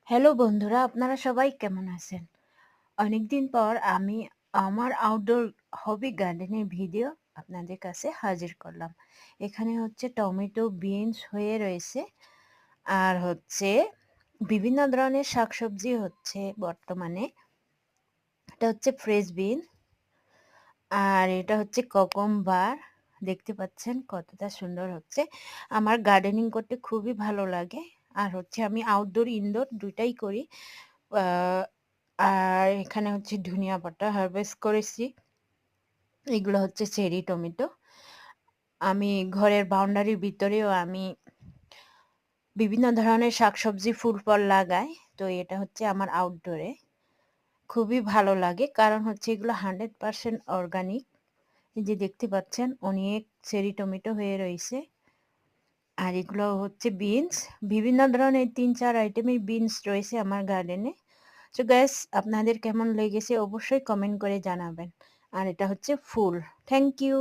Hello বন্ধুরা, আপনারা সবাই কেমন আছেন? অনেকদিন পর আমি আমার আউটডোর হবি গার্ডেনের ভিডিও আপনাদের কাছে হাজির করলাম। এখানে হচ্ছে টমেটো, বিনস হয়ে রয়েছে আর হচ্ছে বিভিন্ন ধরনের শাকসবজি হচ্ছে বর্তমানে। এটা হচ্ছে ফ্রেশ বিন আর এটা হচ্ছে কুকুম্বার। দেখতে পাচ্ছেন কতটা সুন্দর হচ্ছে। আমার গার্ডেনিং করতে খুবই ভালো লাগে। আর হচ্ছে আমি আউটডোর, ইনডোর ২ টাই করি। আ আর এখানে হচ্ছে ধনিয়া পাতা হারভেস্ট করেছি। এগুলো হচ্ছে চেরি টমেটো। আমি ঘরের বাউন্ডারির ভিতরেও আমি বিভিন্ন ধরনের শাকসবজি, ফুল-ফল লাগাই। তো এটা হচ্ছে আমার আউটডোরে। খুবই ভালো লাগে কারণ হচ্ছে এগুলো 100% অর্গানিক। এই যে দেখতে পাচ্ছেন অনেক চেরি টমেটো হয়ে রইছে। আর এগুলো হচ্ছে বিনস। বিভিন্ন ধরনের ৩-৪ আইটেমের বিনস রয়েছে আমার গার্ডেনে। সো গাইস, আপনাদের কেমন লেগেছে অবশ্যই কমেন্ট করে জানাবেন। আর এটা হচ্ছে ফুল। Thank you.